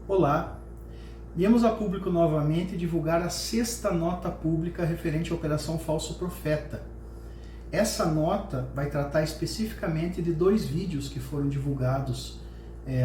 Olá, viemos a público novamente divulgar a 6ª nota pública referente à Operação Falso Profeta. Essa nota vai tratar especificamente de 2 vídeos que foram divulgados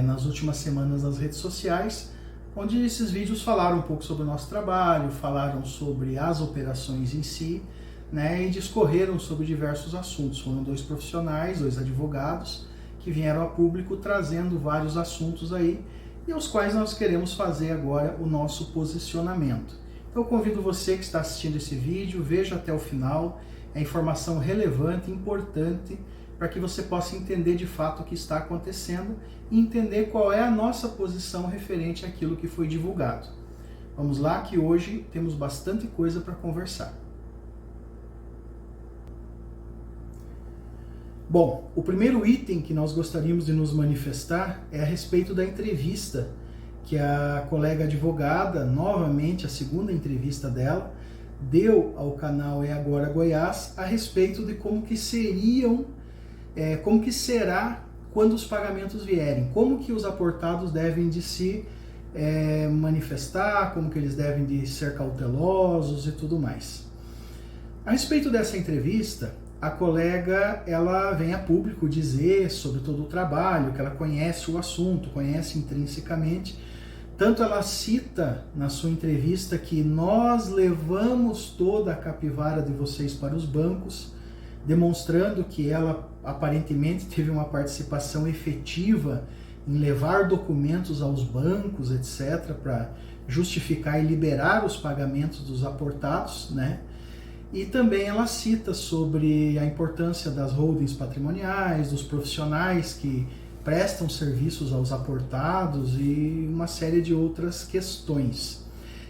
nas últimas semanas nas redes sociais, onde esses vídeos falaram um pouco sobre o nosso trabalho, falaram sobre as operações em si, e discorreram sobre diversos assuntos. Foram 2 profissionais, 2 advogados, que vieram a público trazendo vários assuntos aí, e aos quais nós queremos fazer agora o nosso posicionamento. Então eu convido você que está assistindo esse vídeo, veja até o final, é informação relevante, importante, para que você possa entender de fato o que está acontecendo e entender qual é a nossa posição referente àquilo que foi divulgado. Vamos lá, que hoje temos bastante coisa para conversar. Bom, o primeiro item que nós gostaríamos de nos manifestar é a respeito da entrevista que a colega advogada, novamente a 2ª entrevista dela, deu ao canal É Agora Goiás a respeito de como que será quando os pagamentos vierem, como que os aportados devem de se manifestar, como que eles devem de ser cautelosos e tudo mais. A respeito dessa entrevista, a colega ela vem a público dizer sobre todo o trabalho, que ela conhece o assunto, conhece intrinsecamente. Tanto ela cita na sua entrevista que nós levamos toda a capivara de vocês para os bancos, demonstrando que ela aparentemente teve uma participação efetiva em levar documentos aos bancos, etc., para justificar e liberar os pagamentos dos aportados, E também ela cita sobre a importância das holdings patrimoniais, dos profissionais que prestam serviços aos aportados e uma série de outras questões.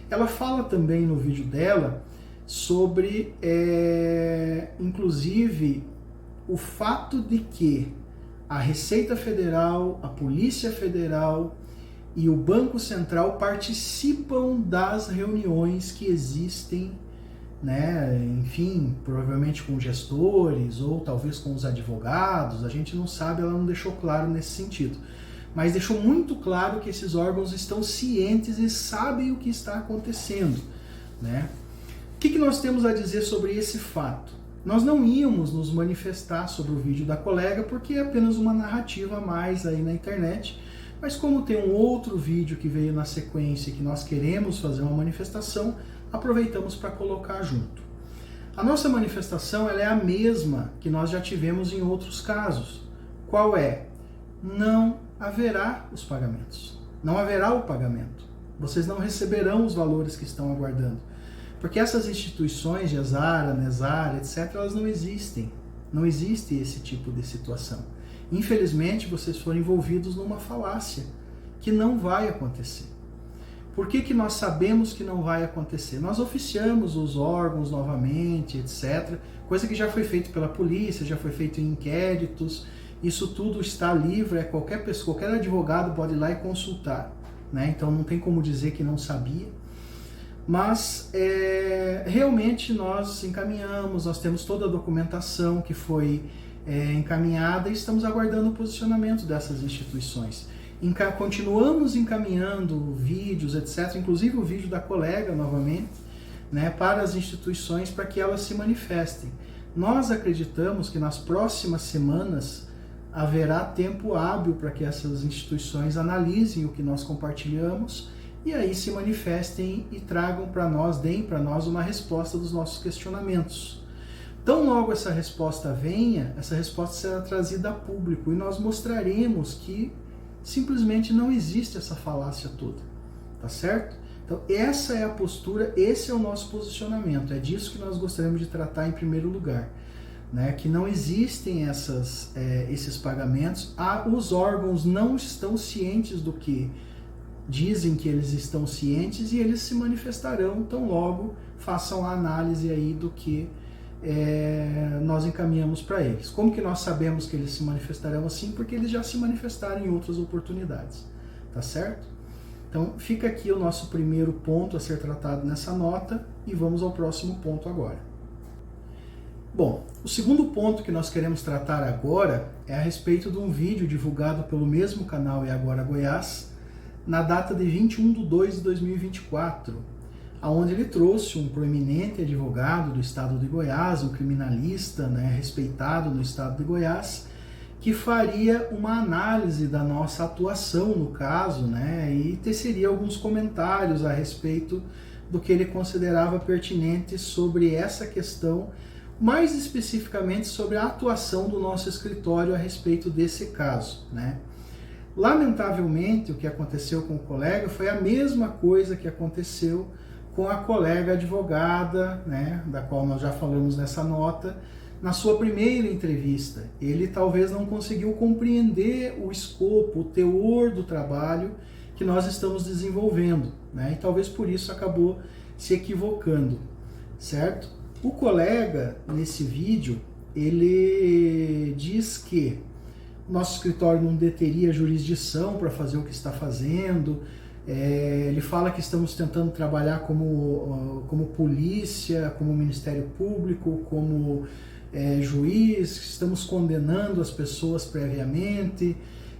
Ela fala também no vídeo dela sobre, inclusive, o fato de que a Receita Federal, a Polícia Federal e o Banco Central participam das reuniões que existem, enfim, provavelmente com gestores ou talvez com os advogados, a gente não sabe, ela não deixou claro nesse sentido. Mas deixou muito claro que esses órgãos estão cientes e sabem o que está acontecendo, O que nós temos a dizer sobre esse fato? Nós não íamos nos manifestar sobre o vídeo da colega porque é apenas uma narrativa a mais aí na internet, mas como tem um outro vídeo que veio na sequência e que nós queremos fazer uma manifestação, aproveitamos para colocar junto. A nossa manifestação ela é a mesma que nós já tivemos em outros casos. Qual é? Não haverá os pagamentos. Não haverá o pagamento. Vocês não receberão os valores que estão aguardando. Porque essas instituições, Gesara, Nesara, etc., elas não existem. Não existe esse tipo de situação. Infelizmente, vocês foram envolvidos numa falácia que não vai acontecer. Por que nós sabemos que não vai acontecer? Nós oficiamos os órgãos novamente, etc., coisa que já foi feito pela polícia, já foi feito em inquéritos, isso tudo está livre, qualquer pessoa, qualquer advogado pode ir lá e consultar, Então não tem como dizer que não sabia. Mas realmente nós encaminhamos, nós temos toda a documentação que foi encaminhada e estamos aguardando o posicionamento dessas instituições. Continuamos encaminhando vídeos, etc., inclusive o vídeo da colega novamente, para as instituições para que elas se manifestem. Nós acreditamos que nas próximas semanas haverá tempo hábil para que essas instituições analisem o que nós compartilhamos e aí se manifestem e tragam para nós, deem para nós uma resposta dos nossos questionamentos. Tão logo essa resposta venha, essa resposta será trazida a público e nós mostraremos que simplesmente não existe essa falácia toda, tá certo? Então essa é a postura, esse é o nosso posicionamento, é disso que nós gostaríamos de tratar em primeiro lugar, que não existem esses pagamentos, os órgãos não estão cientes do que dizem que eles estão cientes e eles se manifestarão tão logo façam a análise aí do que nós encaminhamos para eles. Como que nós sabemos que eles se manifestarão assim? Porque eles já se manifestaram em outras oportunidades, tá certo? Então fica aqui o nosso primeiro ponto a ser tratado nessa nota e vamos ao próximo ponto agora. Bom, o segundo ponto que nós queremos tratar agora é a respeito de um vídeo divulgado pelo mesmo canal É Agora Goiás, na data de 21/2/2024, onde ele trouxe um proeminente advogado do estado de Goiás, um criminalista, né, respeitado no estado de Goiás, que faria uma análise da nossa atuação no caso, né, e teceria alguns comentários a respeito do que ele considerava pertinente sobre essa questão, mais especificamente sobre a atuação do nosso escritório a respeito desse caso, né. Lamentavelmente, o que aconteceu com o colega foi a mesma coisa que aconteceu com a colega advogada, né, da qual nós já falamos nessa nota, na sua primeira entrevista. Ele talvez não conseguiu compreender o escopo, o teor do trabalho que nós estamos desenvolvendo, né, e talvez por isso acabou se equivocando, certo? O colega, nesse vídeo, ele diz que nosso escritório não deteria jurisdição para fazer o que está fazendo. Ele fala que estamos tentando trabalhar como polícia, como Ministério Público, como juiz, que estamos condenando as pessoas previamente.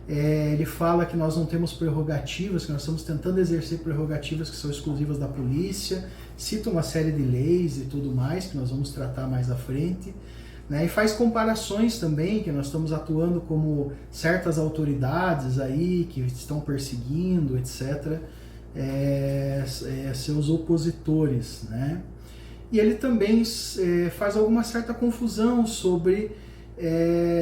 Ele fala que nós não temos prerrogativas, que nós estamos tentando exercer prerrogativas que são exclusivas da polícia. Cita uma série de leis e tudo mais, que nós vamos tratar mais à frente. Né, e faz comparações também, que nós estamos atuando como certas autoridades aí que estão perseguindo, etc., seus opositores, né? E ele também faz alguma certa confusão sobre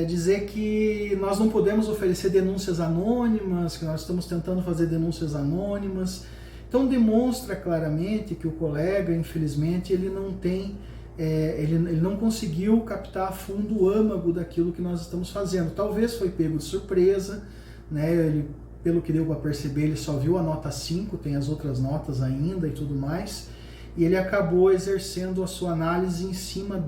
dizer que nós não podemos oferecer denúncias anônimas, que nós estamos tentando fazer denúncias anônimas. Então demonstra claramente que o colega, infelizmente, ele não tem... ele não conseguiu captar a fundo o âmago daquilo que nós estamos fazendo. Talvez foi pego de surpresa, né? Ele, pelo que deu para perceber, ele só viu a nota 5, tem as outras notas ainda e tudo mais, e ele acabou exercendo a sua análise em cima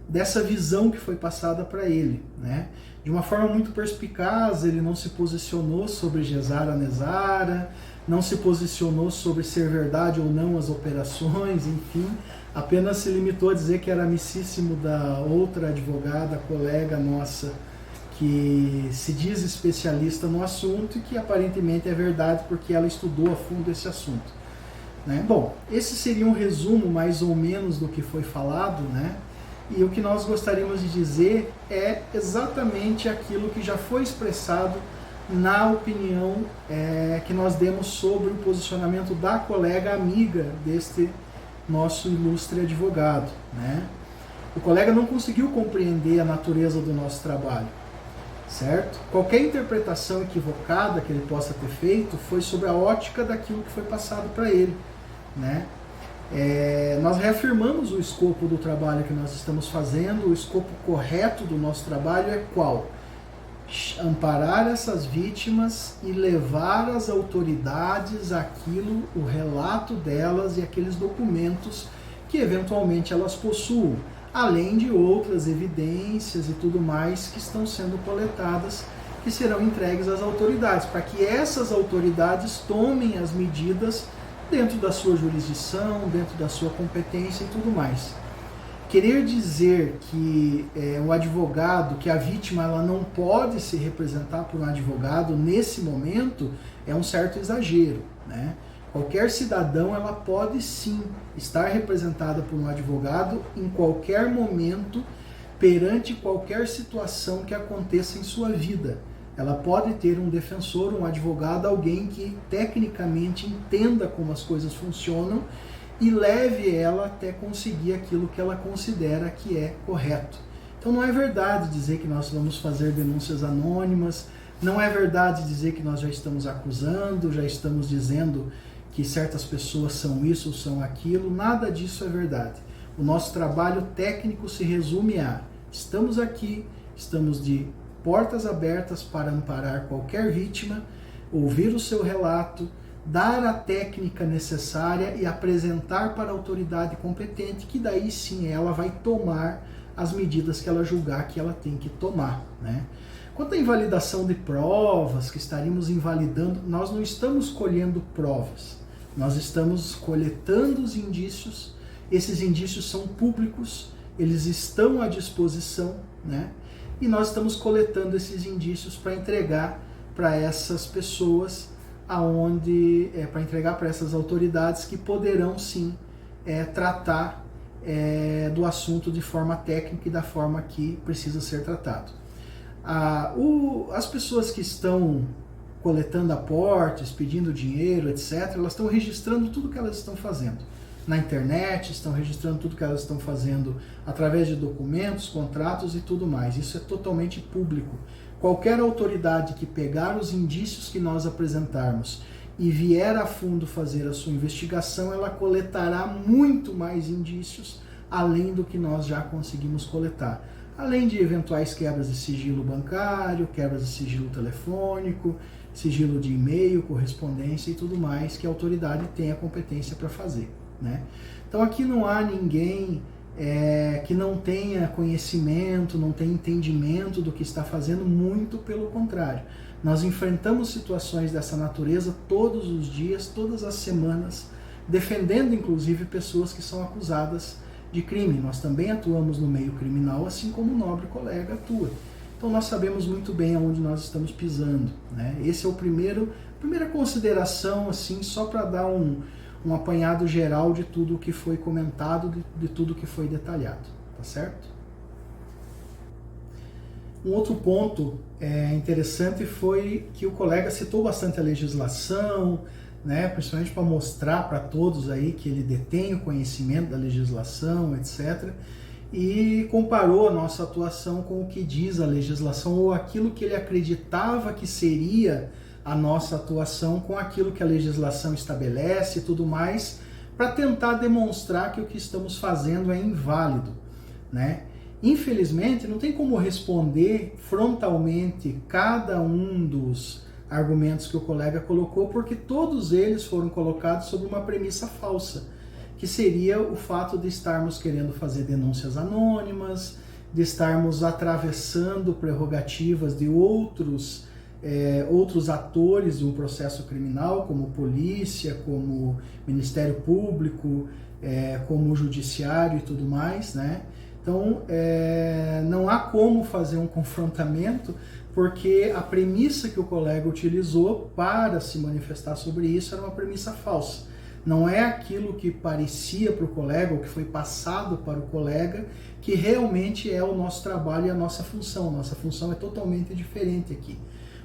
dessa visão que foi passada para ele, né? De uma forma muito perspicaz, ele não se posicionou sobre Gesara Nezara, não se posicionou sobre ser verdade ou não as operações, enfim, apenas se limitou a dizer que era amicíssimo da outra advogada, colega nossa, que se diz especialista no assunto e que aparentemente é verdade porque ela estudou a fundo esse assunto, né? Bom, esse seria um resumo mais ou menos do que foi falado, né? E o que nós gostaríamos de dizer é exatamente aquilo que já foi expressado na opinião que nós demos sobre o posicionamento da colega amiga deste nosso ilustre advogado, né? O colega não conseguiu compreender a natureza do nosso trabalho, certo? Qualquer interpretação equivocada que ele possa ter feito foi sobre a ótica daquilo que foi passado para ele, né? Nós reafirmamos o escopo do trabalho que nós estamos fazendo. O escopo correto do nosso trabalho é qual? Amparar essas vítimas e levar às autoridades aquilo, o relato delas e aqueles documentos que eventualmente elas possuam, além de outras evidências e tudo mais que estão sendo coletadas, que serão entregues às autoridades, para que essas autoridades tomem as medidas dentro da sua jurisdição, dentro da sua competência e tudo mais. Querer dizer que o advogado, que a vítima ela não pode se representar por um advogado nesse momento, é um certo exagero, né? Qualquer cidadão ela pode sim estar representada por um advogado em qualquer momento, perante qualquer situação que aconteça em sua vida. Ela pode ter um defensor, um advogado, alguém que tecnicamente entenda como as coisas funcionam e leve ela até conseguir aquilo que ela considera que é correto. Então não é verdade dizer que nós vamos fazer denúncias anônimas, não é verdade dizer que nós já estamos acusando, já estamos dizendo que certas pessoas são isso ou são aquilo, nada disso é verdade. O nosso trabalho técnico se resume a: estamos aqui, estamos de portas abertas para amparar qualquer vítima, ouvir o seu relato, dar a técnica necessária e apresentar para a autoridade competente, que daí sim ela vai tomar as medidas que ela julgar que ela tem que tomar, né? Quanto à invalidação de provas, que estaríamos invalidando, nós não estamos colhendo provas, nós estamos coletando os indícios. Esses indícios são públicos, eles estão à disposição, né? E nós estamos coletando esses indícios para entregar para essas pessoas aonde para entregar para essas autoridades que poderão sim tratar do assunto de forma técnica e da forma que precisa ser tratado. As pessoas que estão coletando aportes, pedindo dinheiro, etc., elas estão registrando tudo que elas estão fazendo na internet, estão registrando tudo que elas estão fazendo através de documentos, contratos e tudo mais. Isso é totalmente público. Qualquer autoridade que pegar os indícios que nós apresentarmos e vier a fundo fazer a sua investigação, ela coletará muito mais indícios além do que nós já conseguimos coletar. Além de eventuais quebras de sigilo bancário, quebras de sigilo telefônico, sigilo de e-mail, correspondência e tudo mais que a autoridade tem a competência para fazer, né? Então aqui não há ninguém que não tenha conhecimento, não tenha entendimento do que está fazendo, muito pelo contrário. Nós enfrentamos situações dessa natureza todos os dias, todas as semanas, defendendo inclusive pessoas que são acusadas de crime. Nós também atuamos no meio criminal, assim como o nobre colega atua. Então nós sabemos muito bem aonde nós estamos pisando, né? Esse é a primeira consideração, assim, só para dar um apanhado geral de tudo o que foi comentado, de tudo que foi detalhado, tá certo? Um outro ponto interessante foi que o colega citou bastante a legislação, né, principalmente para mostrar para todos aí que ele detém o conhecimento da legislação, etc., e comparou a nossa atuação com o que diz a legislação, ou aquilo que ele acreditava que seria a nossa atuação com aquilo que a legislação estabelece e tudo mais, para tentar demonstrar que o que estamos fazendo é inválido, né? Infelizmente, não tem como responder frontalmente cada um dos argumentos que o colega colocou, porque todos eles foram colocados sobre uma premissa falsa, que seria o fato de estarmos querendo fazer denúncias anônimas, de estarmos atravessando prerrogativas de outros atores de um processo criminal, como polícia, como Ministério Público, como o Judiciário e tudo mais, né? Então, não há como fazer um confrontamento, porque a premissa que o colega utilizou para se manifestar sobre isso era uma premissa falsa. Não é aquilo que parecia para o colega, ou que foi passado para o colega, que realmente é o nosso trabalho e a nossa função. Nossa função é totalmente diferente aqui.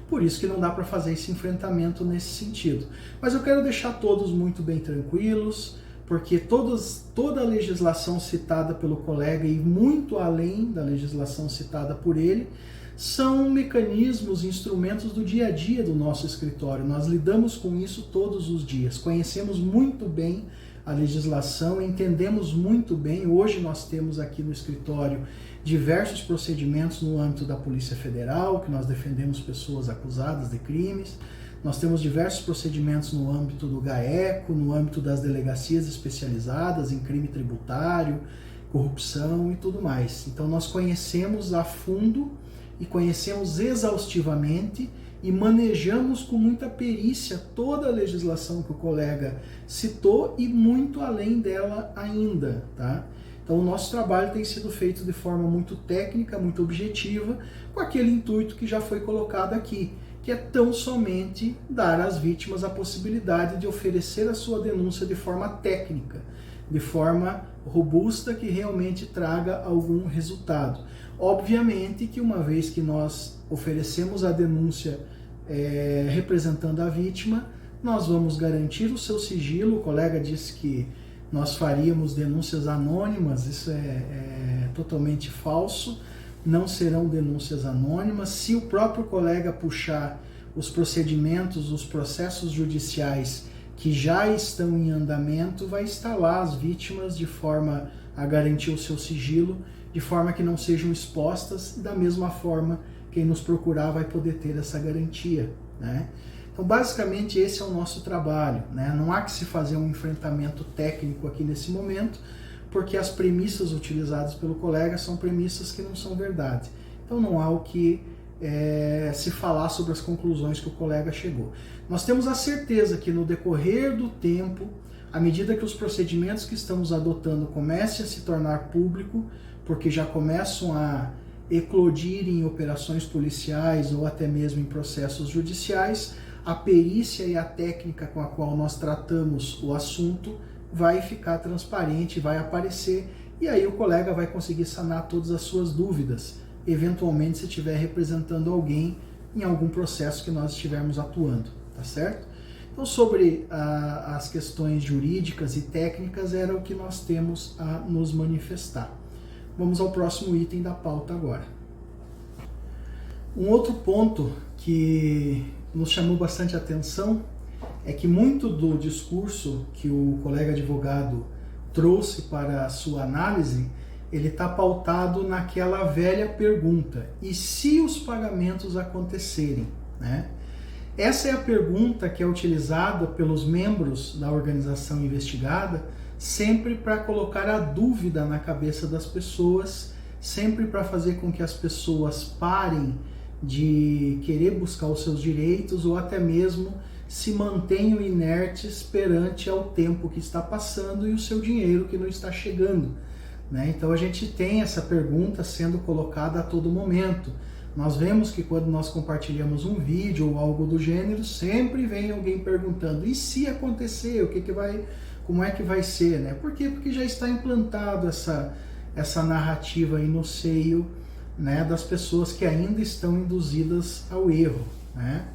Por isso que não dá para fazer esse enfrentamento nesse sentido. Mas eu quero deixar todos muito bem tranquilos, porque toda a legislação citada pelo colega e muito além da legislação citada por ele, são mecanismos, instrumentos do dia a dia do nosso escritório. Nós lidamos com isso todos os dias, conhecemos muito bem a legislação, entendemos muito bem. Hoje nós temos aqui no escritório diversos procedimentos no âmbito da Polícia Federal, que nós defendemos pessoas acusadas de crimes. Nós temos diversos procedimentos no âmbito do GAECO, no âmbito das delegacias especializadas em crime tributário, corrupção e tudo mais. Então nós conhecemos a fundo e conhecemos exaustivamente e manejamos com muita perícia toda a legislação que o colega citou e muito além dela ainda, tá? Então o nosso trabalho tem sido feito de forma muito técnica, muito objetiva, com aquele intuito que já foi colocado aqui, que é tão somente dar às vítimas a possibilidade de oferecer a sua denúncia de forma técnica, de forma robusta, que realmente traga algum resultado. Obviamente que uma vez que nós oferecemos a denúncia representando a vítima, nós vamos garantir o seu sigilo. O colega disse que nós faríamos denúncias anônimas, isso é totalmente falso. Não serão denúncias anônimas. Se o próprio colega puxar os procedimentos, os processos judiciais que já estão em andamento, vai estar lá as vítimas de forma a garantir o seu sigilo, de forma que não sejam expostas, e da mesma forma quem nos procurar vai poder ter essa garantia, né? Então basicamente esse é o nosso trabalho, né? Não há que se fazer um enfrentamento técnico aqui nesse momento, porque as premissas utilizadas pelo colega são premissas que não são verdade. Então não há o que se falar sobre as conclusões que o colega chegou. Nós temos a certeza que no decorrer do tempo, à medida que os procedimentos que estamos adotando comecem a se tornar público, porque já começam a eclodir em operações policiais ou até mesmo em processos judiciais, a perícia e a técnica com a qual nós tratamos o assunto vai ficar transparente, vai aparecer, e aí o colega vai conseguir sanar todas as suas dúvidas, eventualmente se estiver representando alguém em algum processo que nós estivermos atuando, tá certo? Então, sobre as questões jurídicas e técnicas, era o que nós temos a nos manifestar. Vamos ao próximo item da pauta agora. Um outro ponto que nos chamou bastante atenção é que muito do discurso que o colega advogado trouxe para a sua análise, ele está pautado naquela velha pergunta: e se os pagamentos acontecerem, né? Essa é a pergunta que é utilizada pelos membros da organização investigada sempre para colocar a dúvida na cabeça das pessoas, sempre para fazer com que as pessoas parem de querer buscar os seus direitos ou até mesmo se mantenham inertes perante ao tempo que está passando e o seu dinheiro que não está chegando, né? Então a gente tem essa pergunta sendo colocada a todo momento. Nós vemos que quando nós compartilhamos um vídeo ou algo do gênero, sempre vem alguém perguntando: e se acontecer, como é que vai ser, né? Por quê? Porque já está implantado essa narrativa aí no seio, né, das pessoas que ainda estão induzidas ao erro, né?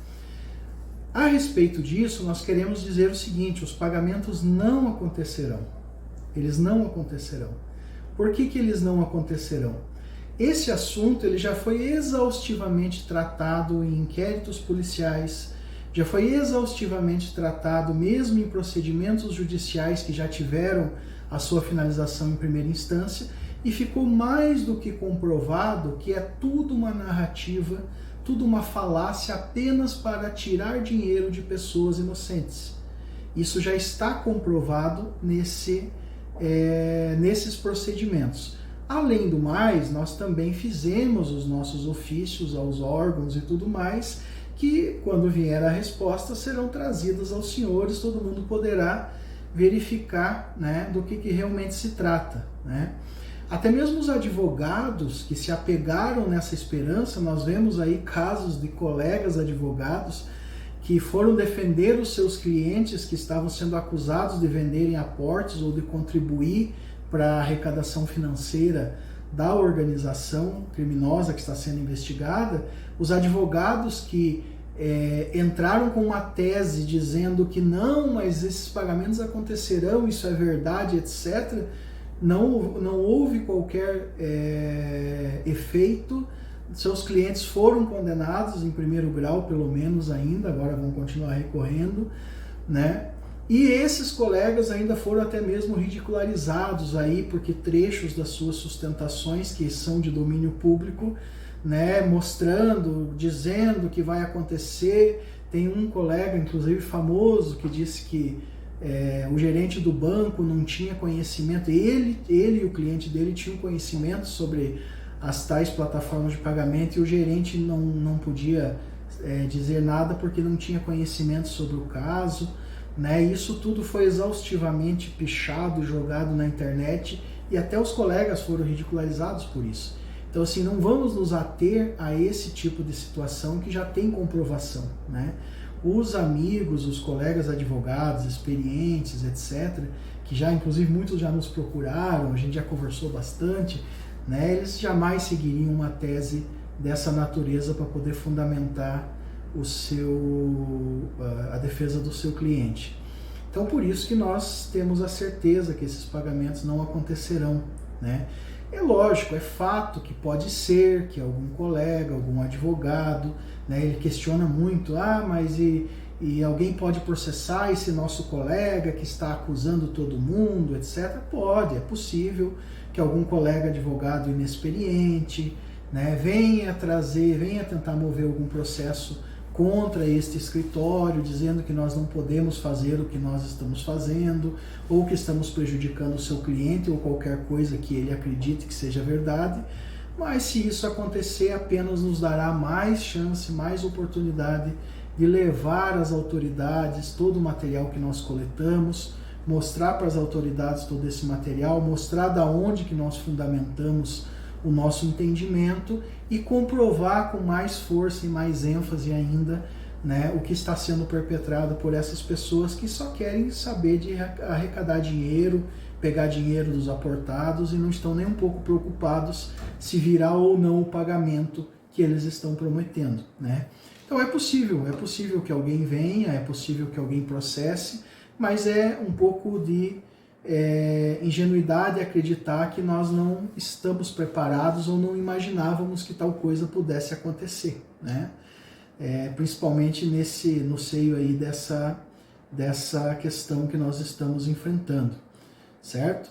A respeito disso, nós queremos dizer o seguinte: os pagamentos não acontecerão. Eles não acontecerão. Por que eles não acontecerão? Esse assunto ele já foi exaustivamente tratado em inquéritos policiais, já foi exaustivamente tratado mesmo em procedimentos judiciais que já tiveram a sua finalização em primeira instância, e ficou mais do que comprovado que é tudo uma narrativa, tudo uma falácia apenas para tirar dinheiro de pessoas inocentes. Isso já está comprovado nesses procedimentos. Além do mais, nós também fizemos os nossos ofícios aos órgãos e tudo mais, que quando vier a resposta serão trazidas aos senhores, todo mundo poderá verificar, né, do que realmente se trata, né? Até mesmo os advogados que se apegaram nessa esperança, nós vemos aí casos de colegas advogados que foram defender os seus clientes que estavam sendo acusados de venderem aportes ou de contribuir para a arrecadação financeira da organização criminosa que está sendo investigada. Os advogados que entraram com uma tese dizendo que não, mas esses pagamentos acontecerão, isso é verdade, etc., não houve qualquer efeito. Seus clientes foram condenados em primeiro grau, pelo menos ainda, agora vão continuar recorrendo, né? E esses colegas ainda foram até mesmo ridicularizados aí, porque trechos das suas sustentações, que são de domínio público, né, mostrando, dizendo que vai acontecer. Tem um colega, inclusive famoso, que disse que o gerente do banco não tinha conhecimento, ele e o cliente dele tinham conhecimento sobre as tais plataformas de pagamento, e o gerente não podia dizer nada porque não tinha conhecimento sobre o caso, né? Isso tudo foi exaustivamente pichado, jogado na internet, e até os colegas foram ridicularizados por isso. Então, assim, não vamos nos ater a esse tipo de situação que já tem comprovação, né? Os amigos, os colegas advogados, experientes, etc., que já, inclusive, muitos já nos procuraram, a gente já conversou bastante, né? Eles jamais seguiriam uma tese dessa natureza para poder fundamentar a defesa do seu cliente. Então, por isso que nós temos a certeza que esses pagamentos não acontecerão, né? É lógico, é fato que pode ser que algum colega, algum advogado, né, ele questiona muito: mas e alguém pode processar esse nosso colega que está acusando todo mundo, etc. Pode, é possível que algum colega advogado inexperiente, né, venha tentar mover algum processo contra este escritório, dizendo que nós não podemos fazer o que nós estamos fazendo, ou que estamos prejudicando o seu cliente, ou qualquer coisa que ele acredite que seja verdade. Mas se isso acontecer, apenas nos dará mais chance, mais oportunidade de levar às autoridades todo o material que nós coletamos, mostrar para as autoridades todo esse material, mostrar da onde que nós fundamentamos o nosso entendimento e comprovar com mais força e mais ênfase ainda né, o que está sendo perpetrado por essas pessoas que só querem saber de arrecadar dinheiro, pegar dinheiro dos aportados e não estão nem um pouco preocupados se virá ou não o pagamento que eles estão prometendo, né? Então é possível que alguém venha, é possível que alguém processe, mas é um pouco de ingenuidade acreditar que nós não estamos preparados ou não imaginávamos que tal coisa pudesse acontecer, né? Principalmente no seio aí dessa questão que nós estamos enfrentando, certo?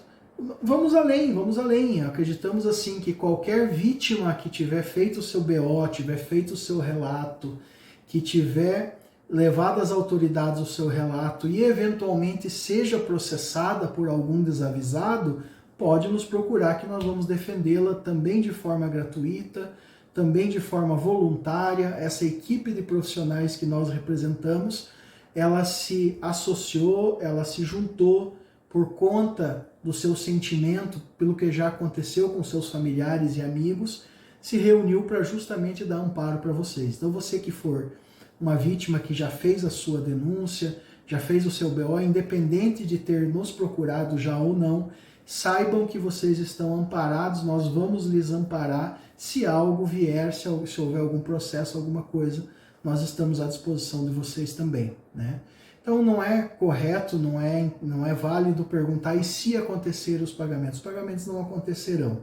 Vamos além. Acreditamos assim que qualquer vítima que tiver feito o seu BO, tiver feito o seu relato, que tiver levado às autoridades o seu relato e eventualmente seja processada por algum desavisado, pode nos procurar que nós vamos defendê-la também de forma gratuita, também de forma voluntária. Essa equipe de profissionais que nós representamos, ela se associou, ela se juntou por conta do seu sentimento, pelo que já aconteceu com seus familiares e amigos, se reuniu para justamente dar amparo para vocês. Então você que for uma vítima que já fez a sua denúncia, já fez o seu BO, independente de ter nos procurado já ou não, saibam que vocês estão amparados, nós vamos lhes amparar se algo vier, se houver algum processo, alguma coisa, nós estamos à disposição de vocês também, né? Então não é correto, não é válido perguntar e se acontecer os pagamentos. Os pagamentos não acontecerão,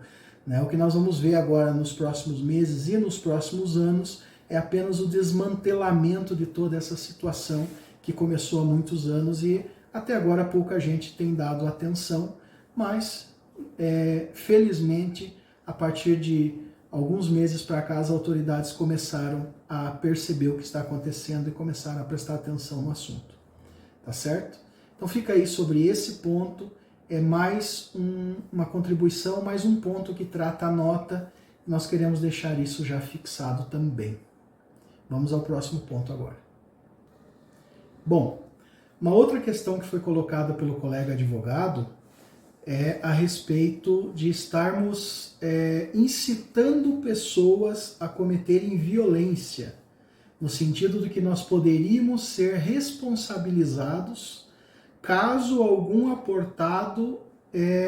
né? O que nós vamos ver agora nos próximos meses e nos próximos anos é apenas o desmantelamento de toda essa situação que começou há muitos anos e até agora pouca gente tem dado atenção, mas felizmente a partir de alguns meses para cá as autoridades começaram a perceber o que está acontecendo e começaram a prestar atenção no assunto. Tá certo? Então fica aí sobre esse ponto, é mais uma contribuição, mais um ponto que trata a nota, nós queremos deixar isso já fixado também. Vamos ao próximo ponto agora. Bom, uma outra questão que foi colocada pelo colega advogado é a respeito de estarmos incitando pessoas a cometerem violência, no sentido de que nós poderíamos ser responsabilizados caso algum aportado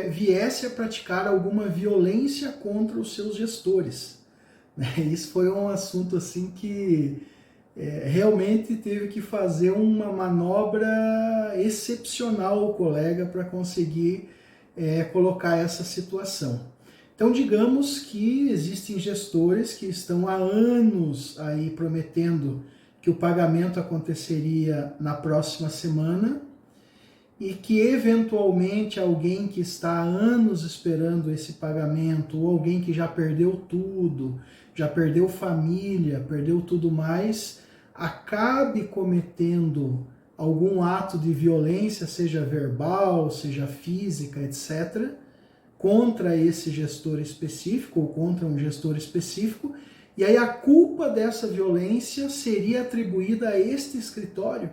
viesse a praticar alguma violência contra os seus gestores. Isso foi um assunto assim que realmente teve que fazer uma manobra excepcional o colega para conseguir colocar essa situação. Então digamos que existem gestores que estão há anos aí prometendo que o pagamento aconteceria na próxima semana e que eventualmente alguém que está há anos esperando esse pagamento, ou alguém que já perdeu tudo, já perdeu família, perdeu tudo mais, acabe cometendo algum ato de violência, seja verbal, seja física, etc., contra esse gestor específico ou contra um gestor específico, e aí a culpa dessa violência seria atribuída a este escritório.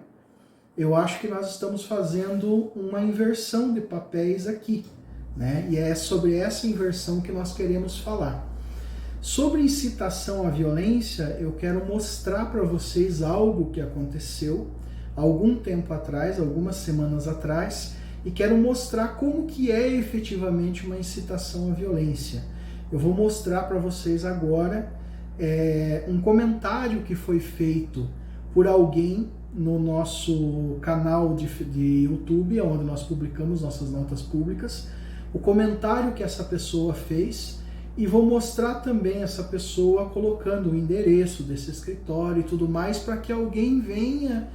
Eu acho que nós estamos fazendo uma inversão de papéis aqui, né? E é sobre essa inversão que nós queremos falar. Sobre incitação à violência, eu quero mostrar para vocês algo que aconteceu algum tempo atrás, algumas semanas atrás, e quero mostrar como que é efetivamente uma incitação à violência. Eu vou mostrar para vocês agora um comentário que foi feito por alguém no nosso canal de YouTube, onde nós publicamos nossas notas públicas, o comentário que essa pessoa fez, e vou mostrar também essa pessoa colocando o endereço desse escritório e tudo mais, para que alguém venha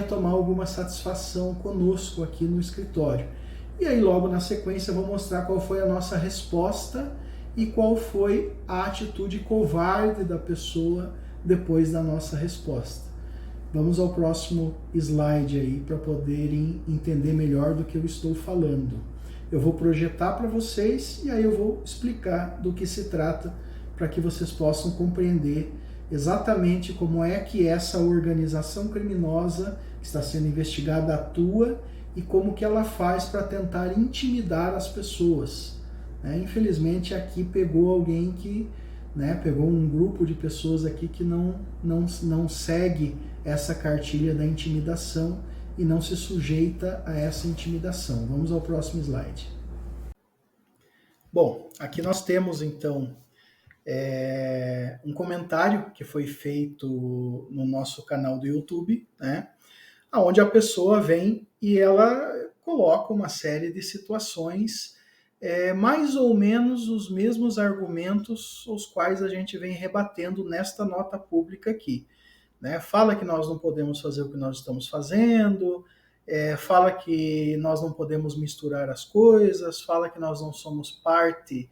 tomar alguma satisfação conosco aqui no escritório. E aí logo na sequência eu vou mostrar qual foi a nossa resposta e qual foi a atitude covarde da pessoa depois da nossa resposta. Vamos ao próximo slide aí para poderem entender melhor do que eu estou falando. Eu vou projetar para vocês e aí eu vou explicar do que se trata para que vocês possam compreender exatamente como é que essa organização criminosa que está sendo investigada atua e como que ela faz para tentar intimidar as pessoas. Infelizmente aqui pegou alguém que né? Pegou um grupo de pessoas aqui que não segue essa cartilha da intimidação e não se sujeita a essa intimidação. Vamos ao próximo slide. Bom, aqui nós temos então um comentário que foi feito no nosso canal do YouTube, né? Onde a pessoa vem e ela coloca uma série de situações, mais ou menos os mesmos argumentos os quais a gente vem rebatendo nesta nota pública aqui. Né? Fala que nós não podemos fazer o que nós estamos fazendo, fala que nós não podemos misturar as coisas, fala que nós não somos parte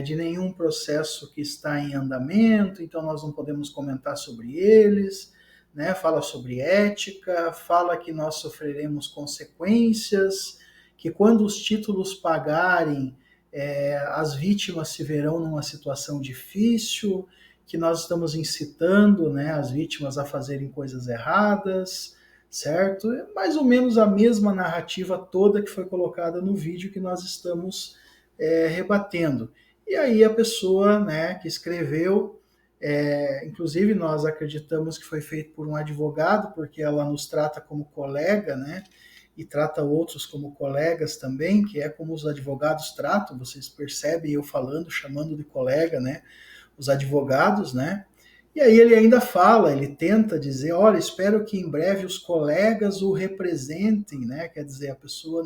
de nenhum processo que está em andamento, então nós não podemos comentar sobre eles, né? Fala sobre ética, fala que nós sofreremos consequências, que quando os títulos pagarem, as vítimas se verão numa situação difícil, que nós estamos incitando, né, as vítimas a fazerem coisas erradas, certo? É mais ou menos a mesma narrativa toda que foi colocada no vídeo que nós estamos rebatendo. E aí a pessoa, né, que escreveu, inclusive nós acreditamos que foi feito por um advogado, porque ela nos trata como colega, né, e trata outros como colegas também, que é como os advogados tratam, vocês percebem eu falando, chamando de colega, né, os advogados, né, e aí ele ainda fala, ele tenta dizer, olha, espero que em breve os colegas o representem, né, quer dizer, a pessoa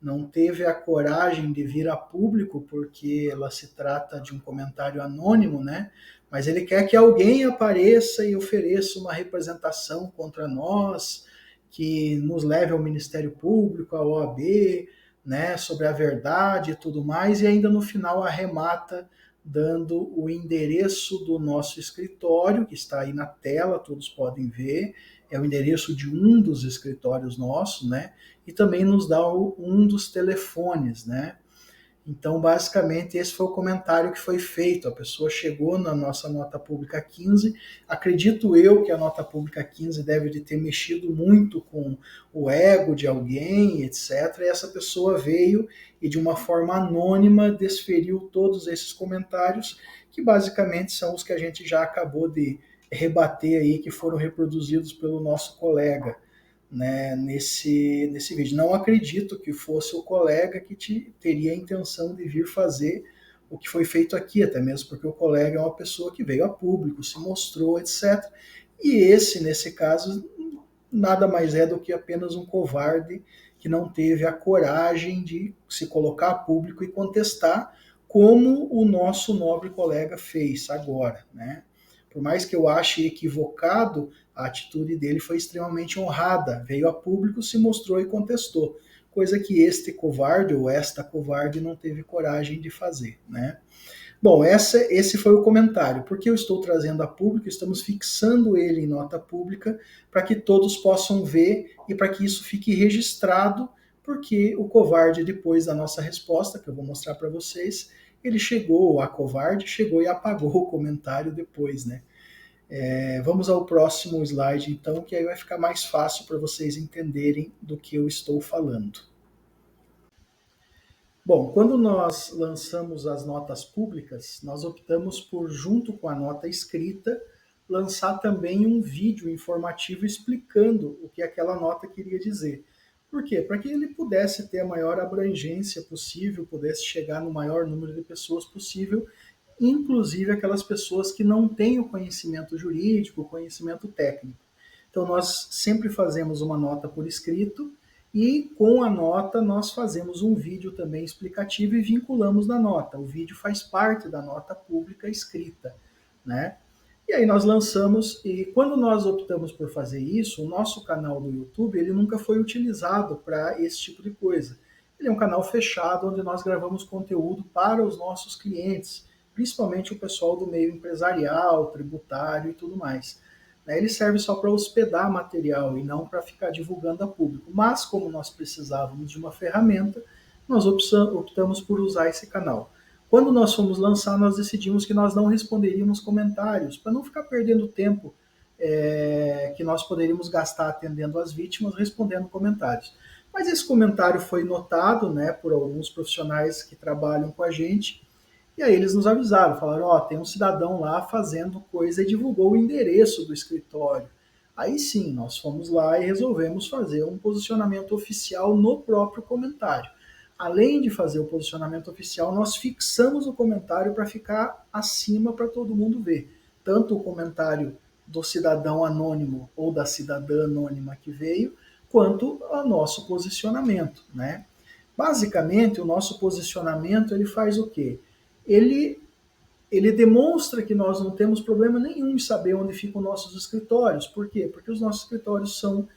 não teve a coragem de vir a público porque ela se trata de um comentário anônimo, né? Mas ele quer que alguém apareça e ofereça uma representação contra nós, que nos leve ao Ministério Público, à OAB, né, sobre a verdade e tudo mais, e ainda no final arremata dando o endereço do nosso escritório, que está aí na tela, todos podem ver, é o endereço de um dos escritórios nossos, né? E também nos dá um dos telefones, né? Então, basicamente, esse foi o comentário que foi feito. A pessoa chegou na nossa nota pública 15. Acredito eu que a nota pública 15 deve de ter mexido muito com o ego de alguém, etc. E essa pessoa veio e, de uma forma anônima, desferiu todos esses comentários, que basicamente são os que a gente já acabou de rebater aí, que foram reproduzidos pelo nosso colega, né, nesse vídeo. Não acredito que fosse o colega que teria a intenção de vir fazer o que foi feito aqui, até mesmo porque o colega é uma pessoa que veio a público, se mostrou, etc. E esse, nesse caso, nada mais é do que apenas um covarde que não teve a coragem de se colocar a público e contestar, como o nosso nobre colega fez agora, né? Por mais que eu ache equivocado, a atitude dele foi extremamente honrada. Veio a público, se mostrou e contestou. Coisa que este covarde ou esta covarde não teve coragem de fazer, né? Bom, esse foi o comentário. Porque eu estou trazendo a público, estamos fixando ele em nota pública para que todos possam ver e para que isso fique registrado, porque o covarde, depois da nossa resposta, que eu vou mostrar para vocês, ele chegou, a covarde chegou e apagou o comentário depois, né? Vamos ao próximo slide, então, que aí vai ficar mais fácil para vocês entenderem do que eu estou falando. Bom, quando nós lançamos as notas públicas, nós optamos por, junto com a nota escrita, lançar também um vídeo informativo explicando o que aquela nota queria dizer. Por quê? Para que ele pudesse ter a maior abrangência possível, pudesse chegar no maior número de pessoas possível, inclusive aquelas pessoas que não têm o conhecimento jurídico, o conhecimento técnico. Então, nós sempre fazemos uma nota por escrito e, com a nota, nós fazemos um vídeo também explicativo e vinculamos na nota. O vídeo faz parte da nota pública escrita, né? E aí nós lançamos, e quando nós optamos por fazer isso, o nosso canal do YouTube, ele nunca foi utilizado para esse tipo de coisa. Ele é um canal fechado, onde nós gravamos conteúdo para os nossos clientes, principalmente o pessoal do meio empresarial, tributário e tudo mais. Ele serve só para hospedar material e não para ficar divulgando a público. Mas, como nós precisávamos de uma ferramenta, nós optamos por usar esse canal. Quando nós fomos lançar, nós decidimos que nós não responderíamos comentários, para não ficar perdendo tempo que nós poderíamos gastar atendendo as vítimas, respondendo comentários. Mas esse comentário foi notado, né, por alguns profissionais que trabalham com a gente, E aí eles nos avisaram, falaram, ó, tem um cidadão lá fazendo coisa e divulgou o endereço do escritório. Aí sim, nós fomos lá e resolvemos fazer um posicionamento oficial no próprio comentário. Além de fazer o posicionamento oficial, nós fixamos o comentário para ficar acima para todo mundo ver. Tanto o comentário do cidadão anônimo ou da cidadã anônima que veio, quanto o nosso posicionamento, né? Basicamente, o nosso posicionamento ele faz o quê? Ele, ele demonstra que nós não temos problema nenhum em saber onde ficam nossos escritórios. Por quê? Porque os nossos escritórios são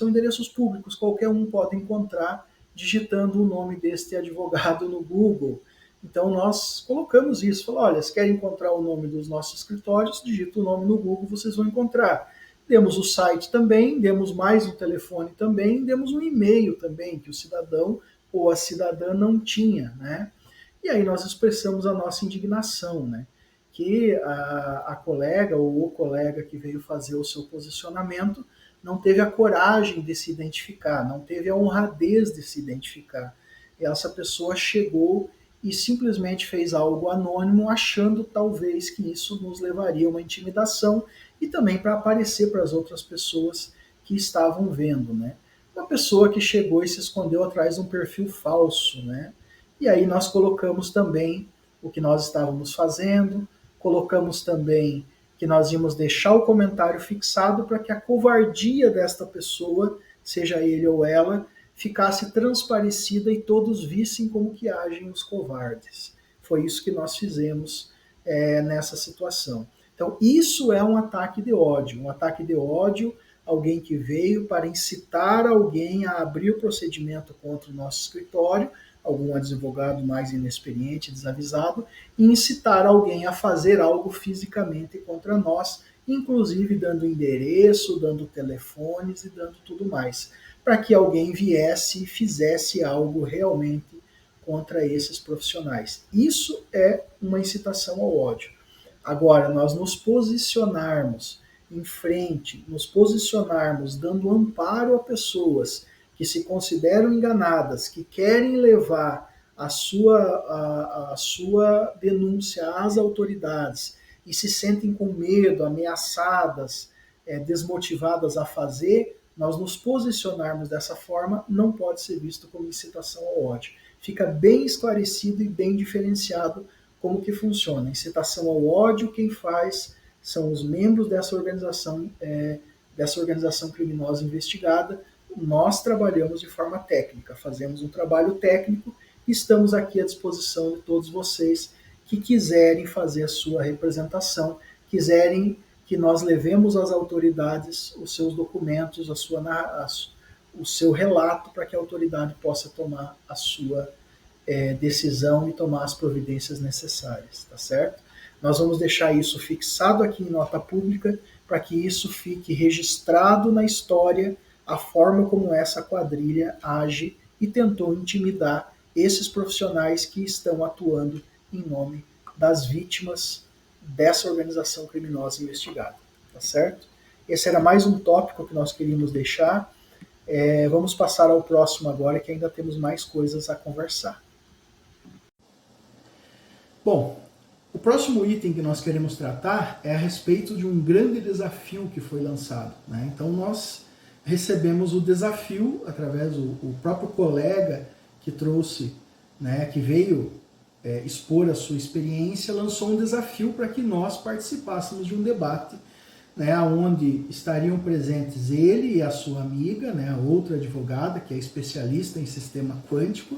endereços públicos, qualquer um pode encontrar digitando o nome deste advogado no Google. Então nós colocamos isso, falou, olha, se querem encontrar o nome dos nossos escritórios, digita o nome no Google, vocês vão encontrar. Demos o site também, demos mais um telefone também, demos um e-mail também, que o cidadão ou a cidadã não tinha, né? E aí nós expressamos a nossa indignação, né? Que a colega ou o colega que veio fazer o seu posicionamento não teve a coragem de se identificar, não teve a honradez de se identificar. E essa pessoa chegou e simplesmente fez algo anônimo, achando talvez que isso nos levaria a uma intimidação e também para aparecer para as outras pessoas que estavam vendo, né? Uma pessoa que chegou e se escondeu atrás de um perfil falso, né? E aí nós colocamos também o que nós estávamos fazendo, colocamos também que nós íamos deixar o comentário fixado para que a covardia desta pessoa, seja ele ou ela, ficasse transparecida e todos vissem como que agem os covardes. Foi isso que nós fizemos nessa situação. Então, isso é um ataque de ódio. Um ataque de ódio, alguém que veio para incitar alguém a abrir o procedimento contra o nosso escritório, algum advogado mais inexperiente, desavisado, e incitar alguém a fazer algo fisicamente contra nós, inclusive dando endereço, dando telefones e dando tudo mais, para que alguém viesse e fizesse algo realmente contra esses profissionais. Isso é uma incitação ao ódio. Agora, nós nos posicionarmos em frente, nos posicionarmos dando amparo a pessoas que se consideram enganadas, que querem levar a sua denúncia às autoridades e se sentem com medo, ameaçadas, desmotivadas a fazer, nós nos posicionarmos dessa forma não pode ser visto como incitação ao ódio. Fica bem esclarecido e bem diferenciado como que funciona. Incitação ao ódio, quem faz são os membros dessa organização criminosa investigada. Nós trabalhamos de forma técnica, fazemos um trabalho técnico e estamos aqui à disposição de todos vocês que quiserem fazer a sua representação, quiserem que nós levemos às autoridades os seus documentos, o seu relato, para que a autoridade possa tomar a sua decisão e tomar as providências necessárias, tá certo? Nós vamos deixar isso fixado aqui em nota pública para que isso fique registrado na história a forma como essa quadrilha age e tentou intimidar esses profissionais que estão atuando em nome das vítimas dessa organização criminosa investigada, tá certo? Esse era mais um tópico que nós queríamos deixar. Vamos passar ao próximo agora, que ainda temos mais coisas a conversar. Bom, o próximo item que nós queremos tratar é a respeito de um grande desafio que foi lançado, né? Então nós recebemos o desafio através do próprio colega que trouxe, né, que veio expor a sua experiência, lançou um desafio para que nós participássemos de um debate, né, onde estariam presentes ele e a sua amiga, né, a outra advogada, que é especialista em sistema quântico,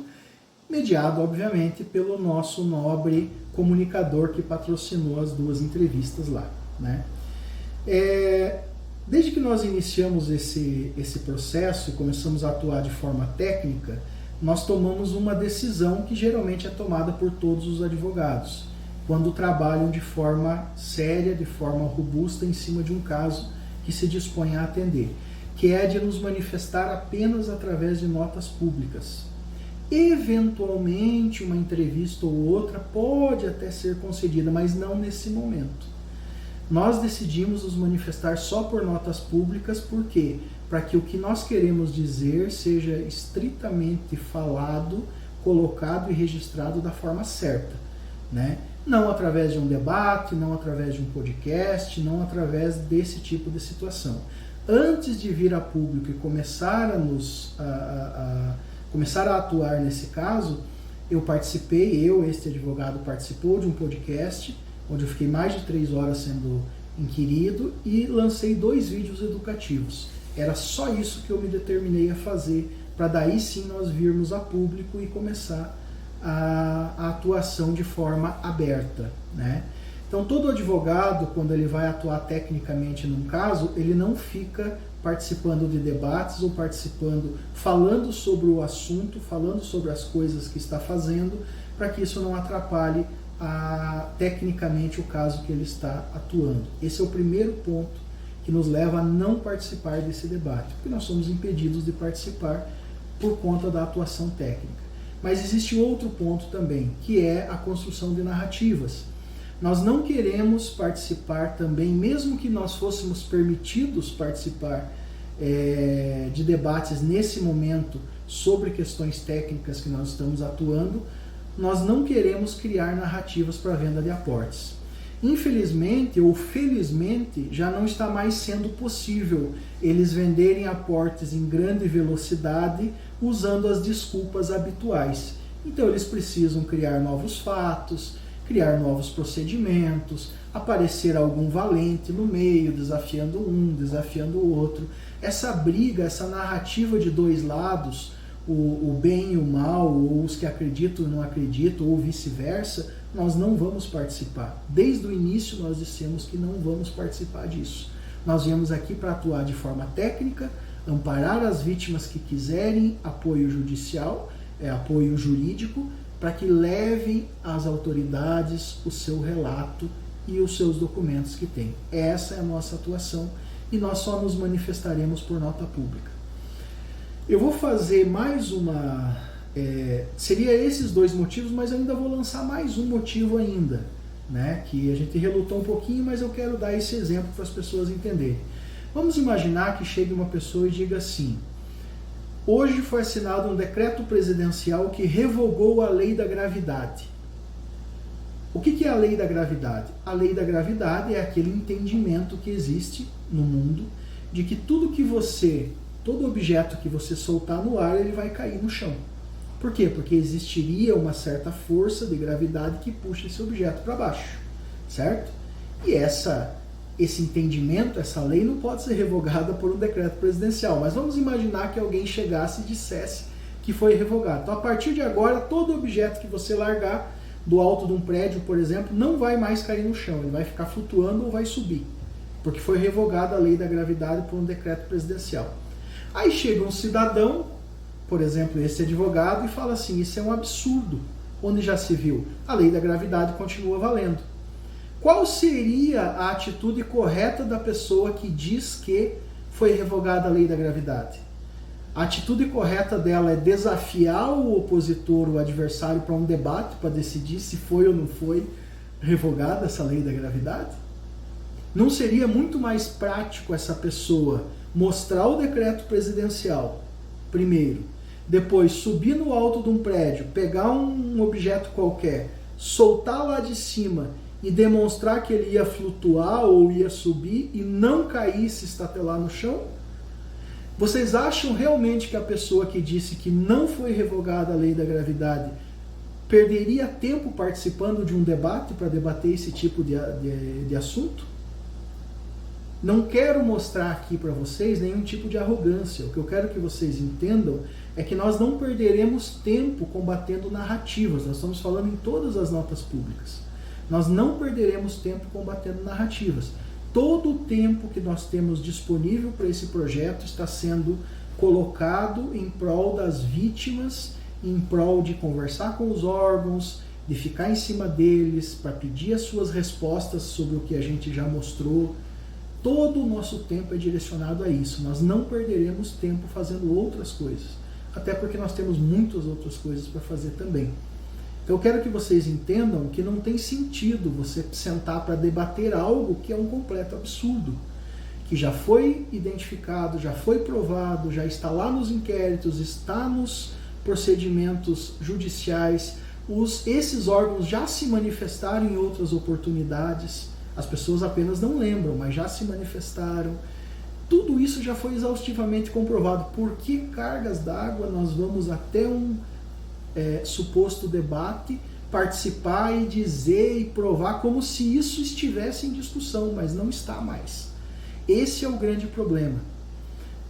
mediado, obviamente, pelo nosso nobre comunicador que patrocinou as duas entrevistas lá, né? Desde que nós iniciamos esse processo e começamos a atuar de forma técnica, nós tomamos uma decisão que geralmente é tomada por todos os advogados, quando trabalham de forma séria, de forma robusta, em cima de um caso que se dispõe a atender, que é de nos manifestar apenas através de notas públicas. Eventualmente, uma entrevista ou outra pode até ser concedida, mas não nesse momento. Nós decidimos nos manifestar só por notas públicas, por quê? Para que o que nós queremos dizer seja estritamente falado colocado e registrado da forma certa, né? Não através de um debate, não através de um podcast, não através desse tipo de situação. Antes de vir a público e começar começar a atuar nesse caso, este advogado participou de um podcast, onde eu fiquei mais de 3 horas sendo inquirido e lancei 2 vídeos educativos. Era só isso que eu me determinei a fazer, para daí sim nós virmos a público e começar a atuação de forma aberta, né? Então todo advogado, quando ele vai atuar tecnicamente num caso, ele não fica participando de debates ou falando sobre o assunto, falando sobre as coisas que está fazendo, para que isso não atrapalhe tecnicamente o caso que ele está atuando. Esse é o primeiro ponto que nos leva a não participar desse debate, porque nós somos impedidos de participar por conta da atuação técnica. Mas existe outro ponto também, que é a construção de narrativas. Nós não queremos participar também, mesmo que nós fôssemos permitidos participar de debates nesse momento sobre questões técnicas que nós estamos atuando, nós não queremos criar narrativas para venda de aportes. Infelizmente ou felizmente, já não está mais sendo possível eles venderem aportes em grande velocidade usando as desculpas habituais. Então eles precisam criar novos fatos, criar novos procedimentos, aparecer algum valente no meio, desafiando um, desafiando o outro. Essa briga, essa narrativa de dois lados, o bem e o mal, ou os que acreditam e não acreditam, ou vice-versa, nós não vamos participar. Desde o início nós dissemos que não vamos participar disso. Nós viemos aqui para atuar de forma técnica, amparar as vítimas que quiserem apoio judicial, apoio jurídico, para que levem às autoridades o seu relato e os seus documentos que têm. Essa é a nossa atuação e nós só nos manifestaremos por nota pública. Eu vou fazer mais uma... seria esses 2 motivos, mas ainda vou lançar mais um motivo ainda, né? Que a gente relutou um pouquinho, mas eu quero dar esse exemplo para as pessoas entenderem. Vamos imaginar que chegue uma pessoa e diga assim: hoje foi assinado um decreto presidencial que revogou a lei da gravidade. O que é a lei da gravidade? A lei da gravidade é aquele entendimento que existe no mundo de que todo objeto que você soltar no ar, ele vai cair no chão. Por quê? Porque existiria uma certa força de gravidade que puxa esse objeto para baixo, certo? E esse entendimento, essa lei não pode ser revogada por um decreto presidencial, mas vamos imaginar que alguém chegasse e dissesse que foi revogado. Então, a partir de agora, todo objeto que você largar do alto de um prédio, por exemplo, não vai mais cair no chão, ele vai ficar flutuando ou vai subir, porque foi revogada a lei da gravidade por um decreto presidencial. Aí chega um cidadão, por exemplo, esse advogado, e fala assim: isso é um absurdo. Onde já se viu? A lei da gravidade continua valendo. Qual seria a atitude correta da pessoa que diz que foi revogada a lei da gravidade? A atitude correta dela é desafiar o opositor, o adversário, para um debate, para decidir se foi ou não foi revogada essa lei da gravidade? Não seria muito mais prático essa pessoa mostrar o decreto presidencial, primeiro, depois subir no alto de um prédio, pegar um objeto qualquer, soltar lá de cima e demonstrar que ele ia flutuar ou ia subir e não cair e se estatelar no chão? Vocês acham realmente que a pessoa que disse que não foi revogada a lei da gravidade perderia tempo participando de um debate para debater esse tipo de assunto? Não quero mostrar aqui para vocês nenhum tipo de arrogância. O que eu quero que vocês entendam é que nós não perderemos tempo combatendo narrativas. Nós estamos falando em todas as notas públicas. Nós não perderemos tempo combatendo narrativas. Todo o tempo que nós temos disponível para esse projeto está sendo colocado em prol das vítimas, em prol de conversar com os órgãos, de ficar em cima deles, para pedir as suas respostas sobre o que a gente já mostrou. Todo o nosso tempo é direcionado a isso. Nós não perderemos tempo fazendo outras coisas. Até porque nós temos muitas outras coisas para fazer também. Então eu quero que vocês entendam que não tem sentido você sentar para debater algo que é um completo absurdo. Que já foi identificado, já foi provado, já está lá nos inquéritos, está nos procedimentos judiciais. Esses órgãos já se manifestaram em outras oportunidades, as pessoas apenas não lembram, mas já se manifestaram. Tudo isso já foi exaustivamente comprovado. Por que cargas d'água nós vamos até um suposto debate participar e dizer e provar como se isso estivesse em discussão, mas não está mais. Esse é o grande problema.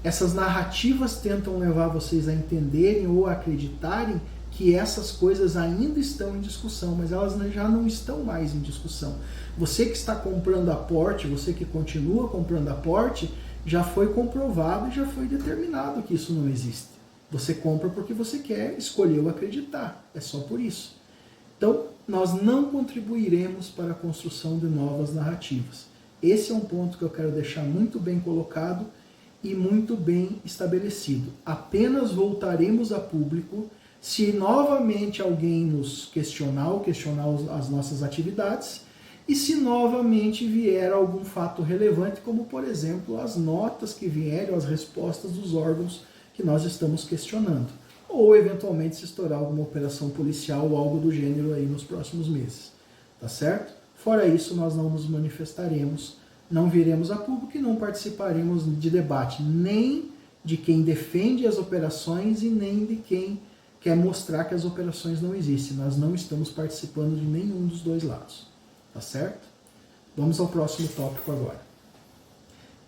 Essas narrativas tentam levar vocês a entenderem ou a acreditarem que essas coisas ainda estão em discussão, mas elas já não estão mais em discussão. Você que está comprando aporte, você que continua comprando aporte, já foi comprovado e já foi determinado que isso não existe. Você compra porque você escolheu acreditar, é só por isso. Então, nós não contribuiremos para a construção de novas narrativas. Esse é um ponto que eu quero deixar muito bem colocado e muito bem estabelecido. Apenas voltaremos a público se novamente alguém nos questionar as nossas atividades e se novamente vier algum fato relevante, como por exemplo as notas que vierem, as respostas dos órgãos que nós estamos questionando. Ou eventualmente se estourar alguma operação policial ou algo do gênero aí nos próximos meses. Tá certo? Fora isso, nós não nos manifestaremos, não viremos a público e não participaremos de debate, nem de quem defende as operações e nem de quem quer mostrar que as operações não existem. Nós não estamos participando de nenhum dos dois lados. Tá certo? Vamos ao próximo tópico agora.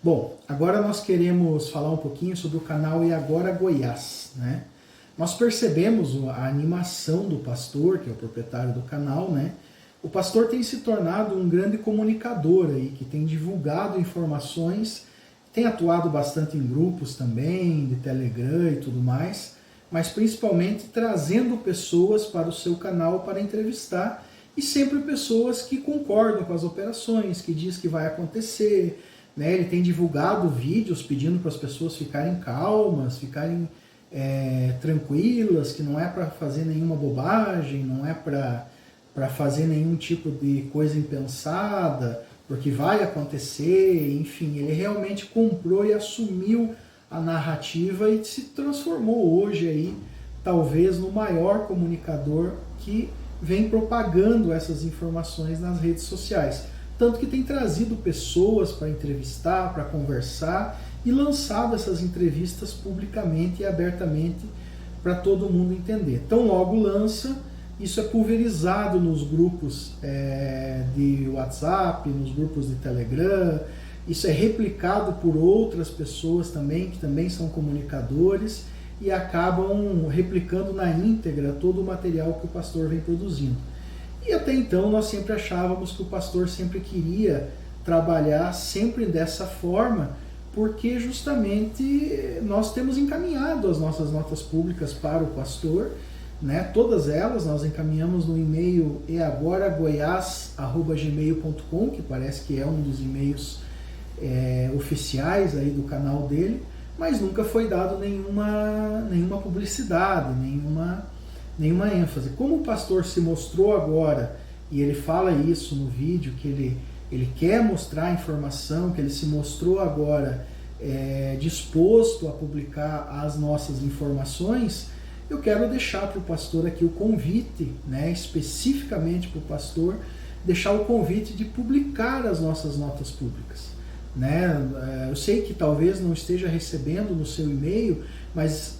Bom, agora nós queremos falar um pouquinho sobre o canal E Agora Goiás, né? Nós percebemos a animação do pastor, que é o proprietário do canal, né? O pastor tem se tornado um grande comunicador aí, que tem divulgado informações, tem atuado bastante em grupos também, de Telegram e tudo mais, mas principalmente trazendo pessoas para o seu canal para entrevistar, e sempre pessoas que concordam com as operações, que diz que vai acontecer, né? Ele tem divulgado vídeos pedindo para as pessoas ficarem calmas, ficarem tranquilas, que não é para fazer nenhuma bobagem, não é para fazer nenhum tipo de coisa impensada, porque vai acontecer, enfim, ele realmente comprou e assumiu a narrativa e se transformou hoje aí, talvez, no maior comunicador que vem propagando essas informações nas redes sociais. Tanto que tem trazido pessoas para entrevistar, para conversar e lançado essas entrevistas publicamente e abertamente para todo mundo entender. Então logo lança, isso é pulverizado nos grupos de WhatsApp, nos grupos de Telegram, isso é replicado por outras pessoas também, que também são comunicadores, e acabam replicando na íntegra todo o material que o pastor vem produzindo. E até então nós sempre achávamos que o pastor sempre queria trabalhar sempre dessa forma, porque justamente nós temos encaminhado as nossas notas públicas para o pastor, né? Todas elas nós encaminhamos no e-mail eagoragoias@gmail.com, que parece que é um dos e-mails oficiais aí do canal dele, mas nunca foi dado nenhuma publicidade, nenhuma ênfase. Como o pastor se mostrou agora, e ele fala isso no vídeo, que ele quer mostrar a informação, que ele se mostrou agora disposto a publicar as nossas informações, eu quero deixar para o pastor aqui o convite, né, especificamente para o pastor, deixar o convite de publicar as nossas notas públicas. Né? Eu sei que talvez não esteja recebendo no seu e-mail, mas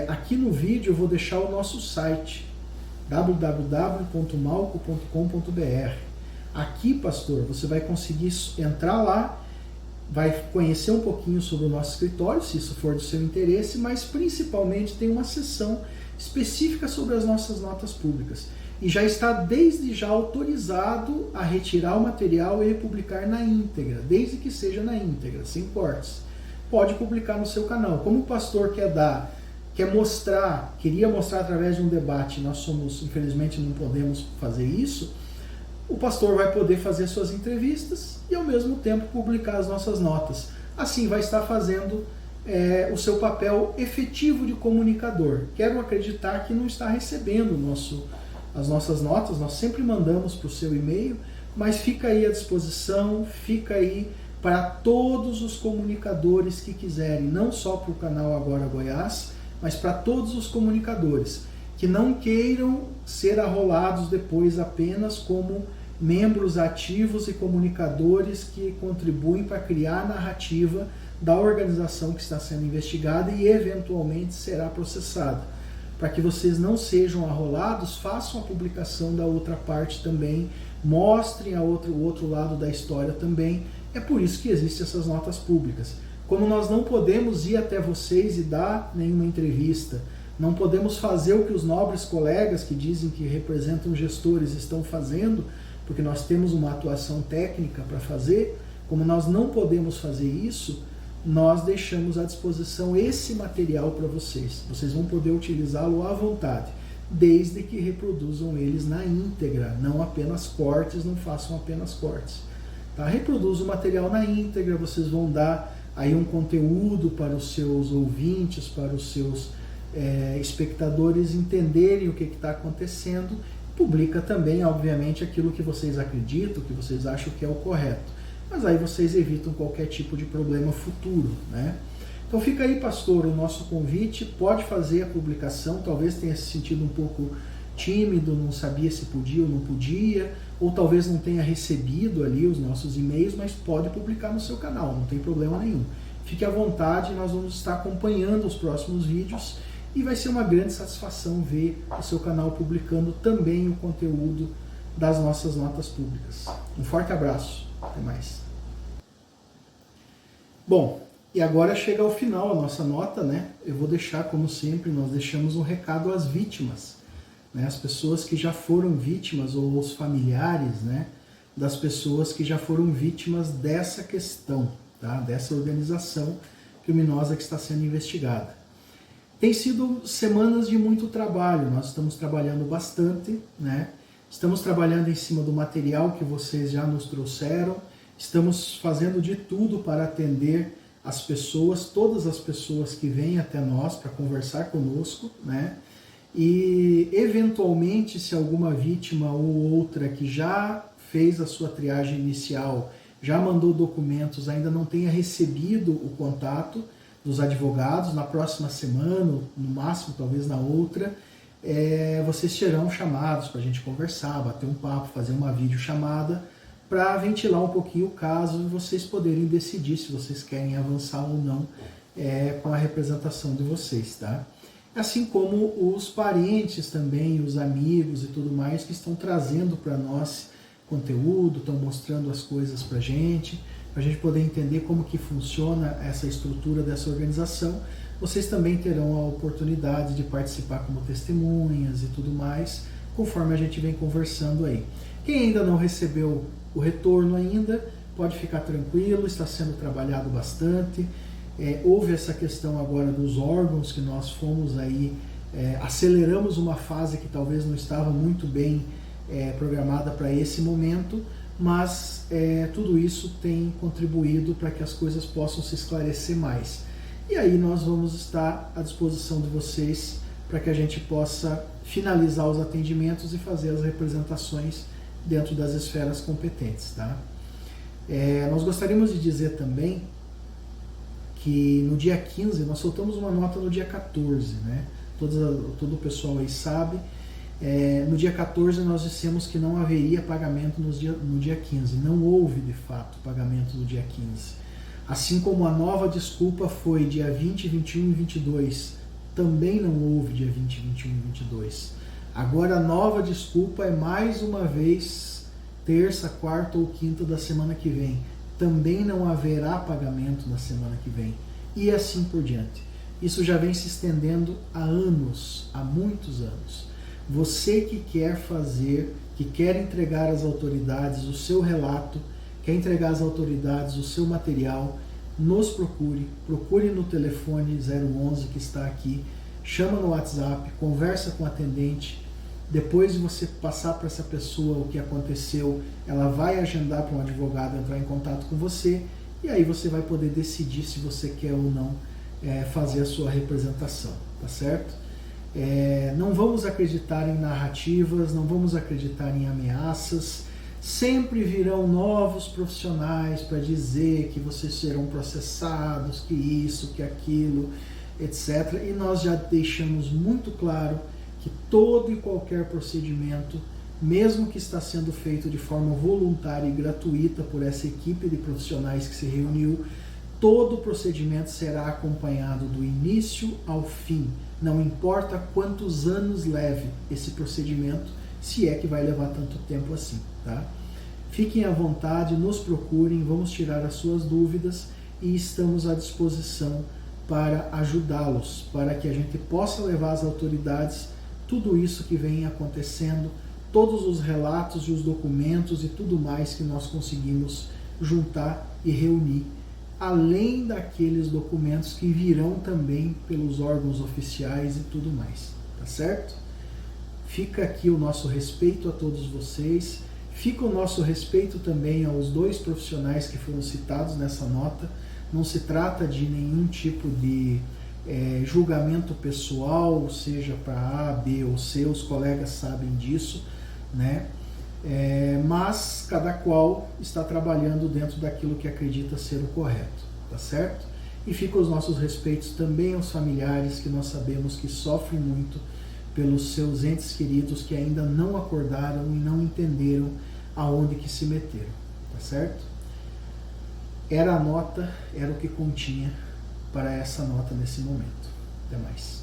aqui no vídeo eu vou deixar o nosso site, www.malco.com.br. Aqui, pastor, você vai conseguir entrar lá, vai conhecer um pouquinho sobre o nosso escritório, se isso for do seu interesse, mas principalmente tem uma seção específica sobre as nossas notas públicas. E já está desde já autorizado a retirar o material e republicar na íntegra, desde que seja na íntegra, sem cortes. Pode publicar no seu canal. Como o pastor queria mostrar através de um debate, infelizmente não podemos fazer isso, o pastor vai poder fazer suas entrevistas e ao mesmo tempo publicar as nossas notas. Assim vai estar fazendo o seu papel efetivo de comunicador. Quero acreditar que não está recebendo as nossas notas, nós sempre mandamos para o seu e-mail, mas fica aí à disposição, fica aí para todos os comunicadores que quiserem, não só para o canal Agora Goiás, mas para todos os comunicadores que não queiram ser arrolados depois apenas como membros ativos e comunicadores que contribuem para criar a narrativa da organização que está sendo investigada e eventualmente será processada. Para que vocês não sejam arrolados, façam a publicação da outra parte também, mostrem o outro lado da história também. É por isso que existem essas notas públicas. Como nós não podemos ir até vocês e dar nenhuma entrevista, não podemos fazer o que os nobres colegas que dizem que representam gestores estão fazendo, porque nós temos uma atuação técnica para fazer, como nós não podemos fazer isso, nós deixamos à disposição esse material para vocês. Vocês vão poder utilizá-lo à vontade, desde que reproduzam eles na íntegra, não apenas cortes, não façam apenas cortes. Tá? Reproduzam o material na íntegra, vocês vão dar aí um conteúdo para os seus ouvintes, para os seus espectadores entenderem o que está acontecendo. Publica também, obviamente, aquilo que vocês acreditam, que vocês acham que é o correto. Mas aí vocês evitam qualquer tipo de problema futuro, né? Então fica aí, pastor, o nosso convite. Pode fazer a publicação, talvez tenha se sentido um pouco tímido, não sabia se podia ou não podia, ou talvez não tenha recebido ali os nossos e-mails, mas pode publicar no seu canal, não tem problema nenhum. Fique à vontade, nós vamos estar acompanhando os próximos vídeos e vai ser uma grande satisfação ver o seu canal publicando também o conteúdo das nossas notas públicas. Um forte abraço, até mais. Bom, e agora chega ao final a nossa nota, né? Eu vou deixar, como sempre, nós deixamos um recado às vítimas, né? As pessoas que já foram vítimas, ou os familiares, né? Das pessoas que já foram vítimas dessa questão, tá? Dessa organização criminosa que está sendo investigada. Tem sido semanas de muito trabalho, nós estamos trabalhando bastante, né? Estamos trabalhando em cima do material que vocês já nos trouxeram, estamos fazendo de tudo para atender as pessoas, todas as pessoas que vêm até nós para conversar conosco, né? E eventualmente, se alguma vítima ou outra que já fez a sua triagem inicial, já mandou documentos, ainda não tenha recebido o contato dos advogados, na próxima semana, no máximo talvez na outra, vocês serão chamados para a gente conversar, bater um papo, fazer uma videochamada para ventilar um pouquinho o caso e vocês poderem decidir se vocês querem avançar ou não com a representação de vocês, tá? Assim como os parentes também, os amigos e tudo mais que estão trazendo para nós conteúdo, estão mostrando as coisas para a gente poder entender como que funciona essa estrutura dessa organização. Vocês também terão a oportunidade de participar como testemunhas e tudo mais, conforme a gente vem conversando aí. Quem ainda não recebeu o retorno ainda, pode ficar tranquilo, está sendo trabalhado bastante. Houve essa questão agora dos órgãos que nós fomos aí, aceleramos uma fase que talvez não estava muito bem programada para esse momento, mas tudo isso tem contribuído para que as coisas possam se esclarecer mais. E aí nós vamos estar à disposição de vocês para que a gente possa finalizar os atendimentos e fazer as representações dentro das esferas competentes, tá? Nós gostaríamos de dizer também que no dia 15, nós soltamos uma nota no dia 14, né? Todo o pessoal aí sabe. No dia 14 nós dissemos que não haveria pagamento no dia 15. Não houve, de fato, pagamento no dia 15. Assim como a nova desculpa foi dia 20, 21 e 22, também não houve dia 20, 21 e 22. Agora a nova desculpa é mais uma vez terça, quarta ou quinta da semana que vem. Também não haverá pagamento na semana que vem. E assim por diante. Isso já vem se estendendo há anos, há muitos anos. Você que quer fazer, que quer entregar às autoridades o seu relato, quer entregar às autoridades o seu material, nos procure no telefone 011 que está aqui, chama no WhatsApp, conversa com o atendente. Depois de você passar para essa pessoa o que aconteceu, ela vai agendar para um advogado entrar em contato com você e aí você vai poder decidir se você quer ou não fazer a sua representação, tá certo? Não vamos acreditar em narrativas, não vamos acreditar em ameaças. Sempre virão novos profissionais para dizer que vocês serão processados, que isso, que aquilo. etc. E nós já deixamos muito claro que todo e qualquer procedimento, mesmo que está sendo feito de forma voluntária e gratuita por essa equipe de profissionais que se reuniu, todo o procedimento será acompanhado do início ao fim. Não importa quantos anos leve esse procedimento, se é que vai levar tanto tempo assim, tá? Fiquem à vontade, nos procurem, vamos tirar as suas dúvidas e estamos à disposição para ajudá-los, para que a gente possa levar às autoridades tudo isso que vem acontecendo, todos os relatos e os documentos e tudo mais que nós conseguimos juntar e reunir, além daqueles documentos que virão também pelos órgãos oficiais e tudo mais, tá certo? Fica aqui o nosso respeito a todos vocês, fica o nosso respeito também aos 2 profissionais que foram citados nessa nota. Não se trata de nenhum tipo de julgamento pessoal, seja para A, B ou C, os colegas sabem disso, né? Mas cada qual está trabalhando dentro daquilo que acredita ser o correto, tá certo? E fica os nossos respeitos também aos familiares que nós sabemos que sofrem muito pelos seus entes queridos que ainda não acordaram e não entenderam aonde que se meteram, tá certo? Era a nota, era o que continha para essa nota nesse momento. Até mais.